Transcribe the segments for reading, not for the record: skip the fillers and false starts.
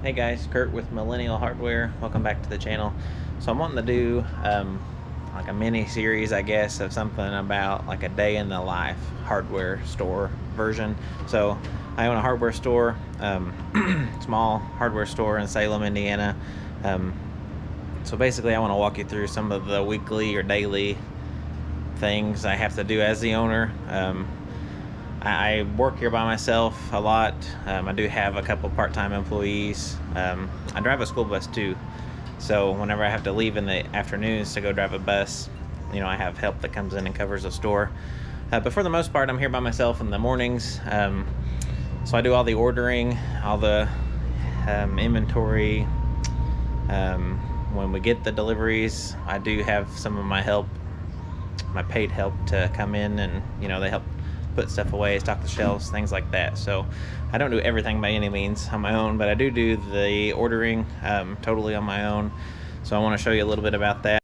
Hey guys, Kurt with Millennial Hardware. Welcome back to the channel. So I'm wanting to do like a mini series, I guess, of something about like a day in the life hardware store version. So I own a hardware store, small hardware store in Salem, Indiana. Um, so basically I want to walk you through some of the weekly or daily things I have to do as the owner. I work here by myself a lot. I do have a couple part-time employees. I drive a school bus too, so whenever I have to leave in the afternoons to go drive a bus, I have help that comes in and covers the store. But for the most part, I'm here by myself in the mornings. So I do all the ordering, all the inventory. When we get the deliveries, I do have some of my help, my paid help, to come in and they help put stuff away, stock the shelves, things like that. So I don't do everything by any means on my own, but I do the ordering totally on my own. So I want to show you a little bit about that.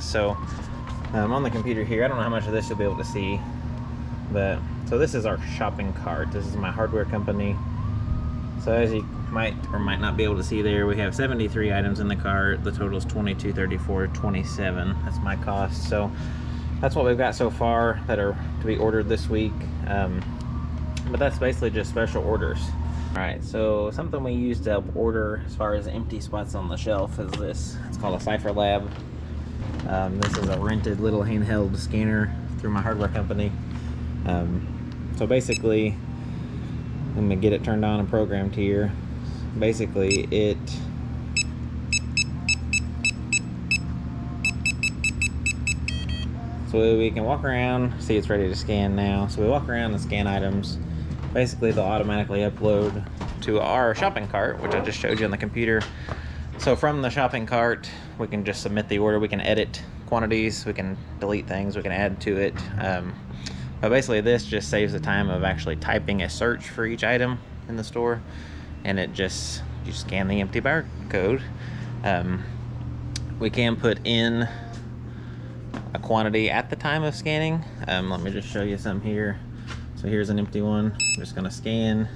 So I'm on the computer here. I don't know how much of this you'll be able to see, but so this is our shopping cart. This is my hardware company. So as you might or might not be able to see there, we have 73 items in the cart. The total is $22.34.27. That's my cost. So that's what we've got so far that are to be ordered this week. But that's basically just special orders. All right, so something we use to help order as far as empty spots on the shelf is this. It's called a Cipher Lab. This is a rented little handheld scanner through my hardware company. So basically, I'm gonna get it turned on and programmed here. Basically, so we can walk around, see it's ready to scan now. So we walk around and scan items. Basically, they'll automatically upload to our shopping cart, which I just showed you on the computer. So from the shopping cart, we can just submit the order. We can edit quantities, we can delete things, we can add to it. But basically this just saves the time of actually typing a search for each item in the store, and you scan the empty barcode. We can put in a quantity at the time of scanning. Let me just show you some here. So here's an empty one. I'm just gonna scan.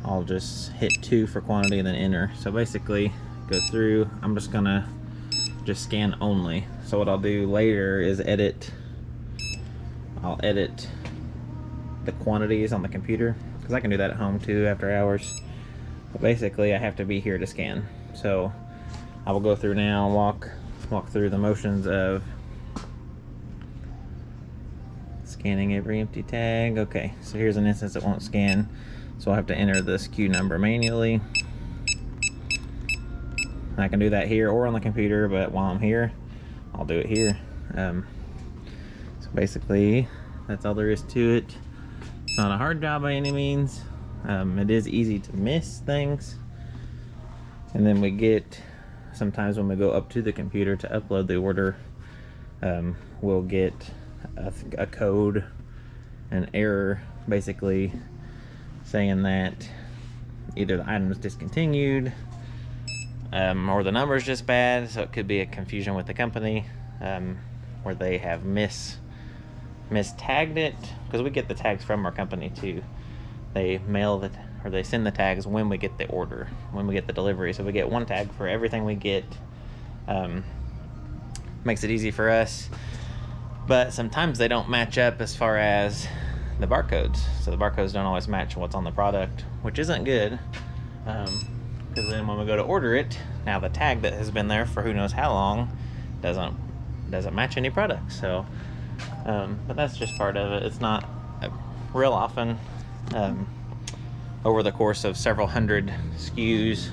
I'll just hit 2 for quantity and then enter. So basically, go through, I'm just gonna scan only. So what I'll do later is edit. I'll edit the quantities on the computer, because I can do that at home too after hours. But basically I have to be here to scan. So I will go through now and walk through the motions of scanning every empty tag. Okay, so here's an instance that won't scan, so I'll have to enter the SKU number manually. I can do that here or on the computer, but while I'm here, I'll do it here. So basically, that's all there is to it. It's not a hard job by any means. It is easy to miss things. And then we get, sometimes when we go up to the computer to upload the order, we'll get a code, an error, basically saying that either the item is discontinued, or the number is just bad. So it could be a confusion with the company, where they have mistagged it, because we get the tags from our company too. They mail it, or they send the tags when we get the order, when we get the delivery. So we get one tag for everything we get. Makes it easy for us, but sometimes they don't match up as far as the barcodes. So the barcodes don't always match what's on the product, which isn't good, because then when we go to order it, now the tag that has been there for who knows how long doesn't match any product. So but that's just part of it. It's not real often. Over the course of several hundred SKUs,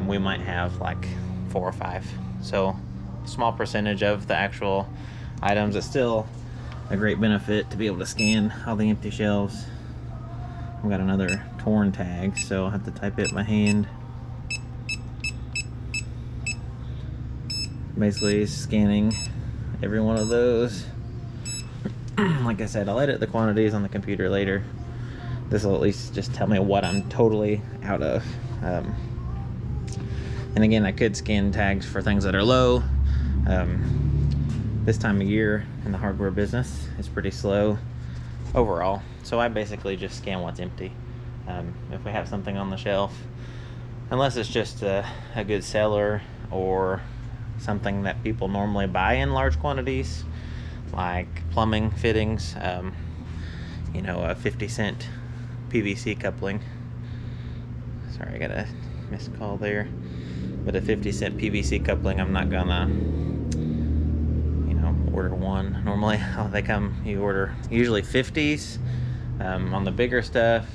we might have like 4 or 5. So small percentage of the actual items. It's still a great benefit to be able to scan all the empty shelves. I've got another torn tag, so I'll have to type it by hand. Basically scanning every one of those. Like I said, I'll edit the quantities on the computer later. This will at least just tell me what I'm totally out of. And again, I could scan tags for things that are low. This time of year in the hardware business is pretty slow overall. So I basically just scan what's empty. If we have something on the shelf, unless it's just a good seller or something that people normally buy in large quantities, like plumbing fittings, you know, a 50-cent PVC coupling. Sorry, I got a missed call there. But a 50-cent PVC coupling, I'm not gonna, you know, order one. Normally, they come, you order usually 50s. On the bigger stuff,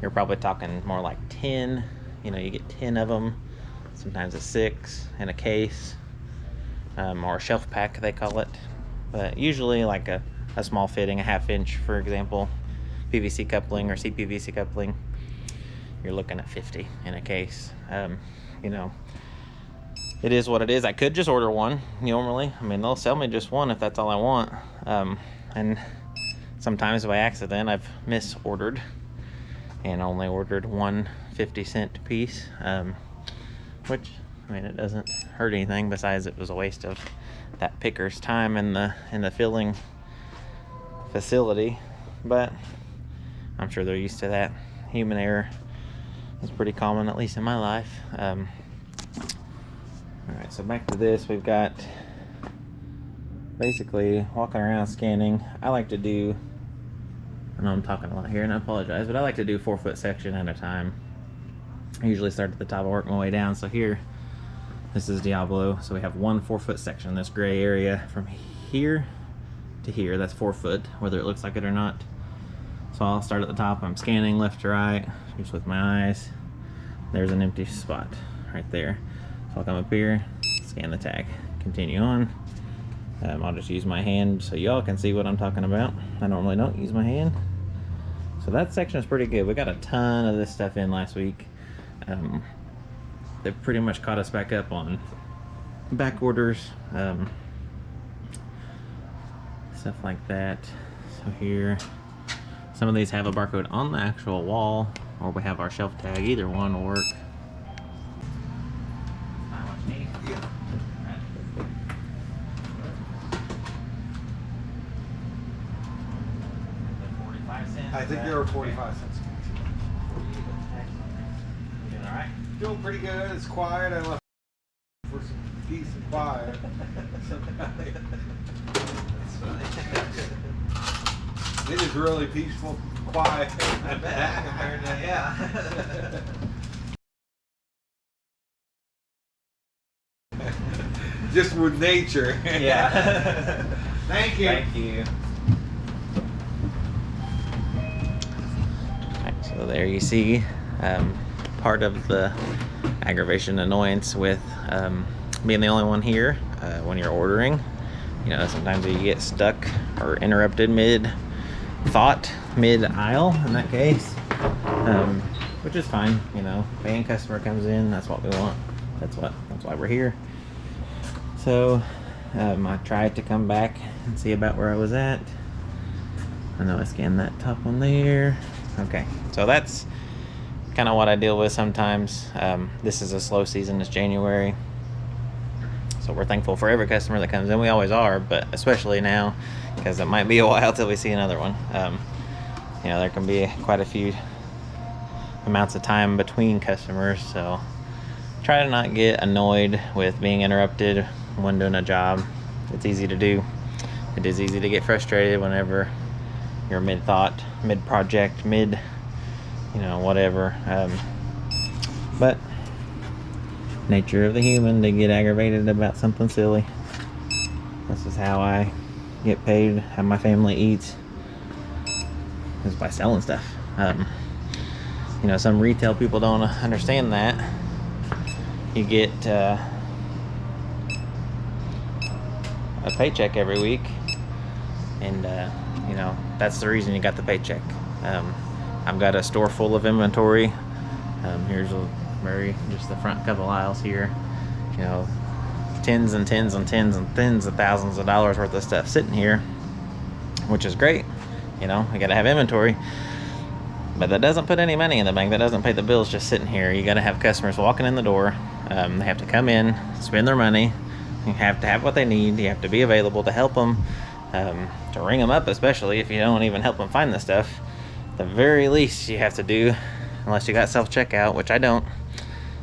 you're probably talking more like 10. You know, you get 10 of them, sometimes a 6 in a case, or a shelf pack, they call it. But usually like a small fitting, a 1/2 inch, for example, PVC coupling or CPVC coupling, you're looking at 50 in a case. You know, it is what it is. I could just order one normally. I mean, they'll sell me just one if that's all I want. And sometimes by accident, I've misordered and only ordered one 50-cent piece, which, I mean, it doesn't hurt anything, besides it was a waste of that picker's time in the filling facility. But I'm sure they're used to that. Human error is pretty common, at least in my life. Alright, so back to this. We've got basically walking around scanning. I like to do, I know I'm talking a lot here and I apologize, but I like to do 4-foot section at a time. I usually start at the top and work my way down. So here, this is Diablo. So we have one 4-foot section, this gray area from here to here. That's 4 foot, whether it looks like it or not. So I'll start at the top. I'm scanning left to right, just with my eyes. There's an empty spot right there. So I'll come up here, scan the tag, continue on. I'll just use my hand so y'all can see what I'm talking about. I normally don't use my hand. So that section is pretty good. We got a ton of this stuff in last week. They've pretty much caught us back up on back orders, stuff like that. So here, some of these have a barcode on the actual wall, or we have our shelf tag. Either one will work. I think they were 45 cents. Doing all right? Doing pretty good. It's quiet. I left for some peace and quiet. That's funny. It is really peaceful, quiet. I bet compared to, yeah. Just with nature. Yeah. Thank you. Thank you. Alright, so there you see part of the aggravation annoyance with being the only one here when you're ordering. You know, sometimes you get stuck or interrupted mid-thought, mid-aisle in that case, which is fine. You know, paying customer comes in, that's what we want. That's why we're here. So I tried to come back and see about where I was at. I know I scanned that top one there. Okay, so that's kind of what I deal with sometimes. This is a slow season, it's January. So we're thankful for every customer that comes in. We always are, but especially now, because it might be a while till we see another one. You know, there can be quite a few amounts of time between customers, so try to not get annoyed with being interrupted when doing a job. It's easy to do. It is easy to get frustrated whenever you're mid-thought, mid-project, you know, whatever. But nature of the human to get aggravated about something silly. This is how I get paid, how my family eats, is by selling stuff. You know, some retail people don't understand that. You get a paycheck every week, and you know, that's the reason you got the paycheck. I've got a store full of inventory. Here's just the front couple aisles here. You know, tens and tens and tens and tens of thousands of dollars worth of stuff sitting here, which is great. You know, you gotta have inventory, but that doesn't put any money in the bank. That doesn't pay the bills just sitting here. You gotta have customers walking in the door. They have to come in, spend their money. You have to have what they need. You have to be available to help them, to ring them up, especially if you don't even help them find the stuff. The very least you have to do, unless you got self-checkout, which I don't,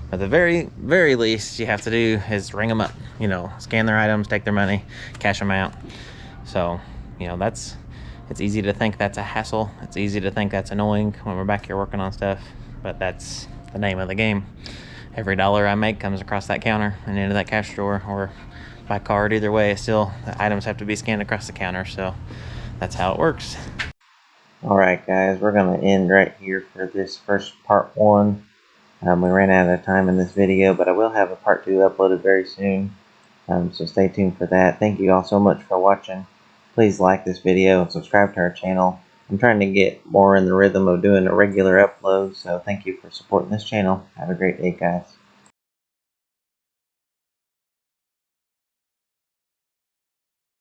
but the very, very least you have to do is ring them up. You know, scan their items, take their money, cash them out. So, you know, it's easy to think that's a hassle. It's easy to think that's annoying when we're back here working on stuff, but that's the name of the game. Every dollar I make comes across that counter and into that cash drawer or by card. Either way, still the items have to be scanned across the counter, so that's how it works. Alright guys, we're going to end right here for this first part 1. We ran out of time in this video, but I will have a part 2 uploaded very soon, so stay tuned for that. Thank you all so much for watching. Please like this video and subscribe to our channel. I'm trying to get more in the rhythm of doing a regular upload, so thank you for supporting this channel. Have a great day, guys.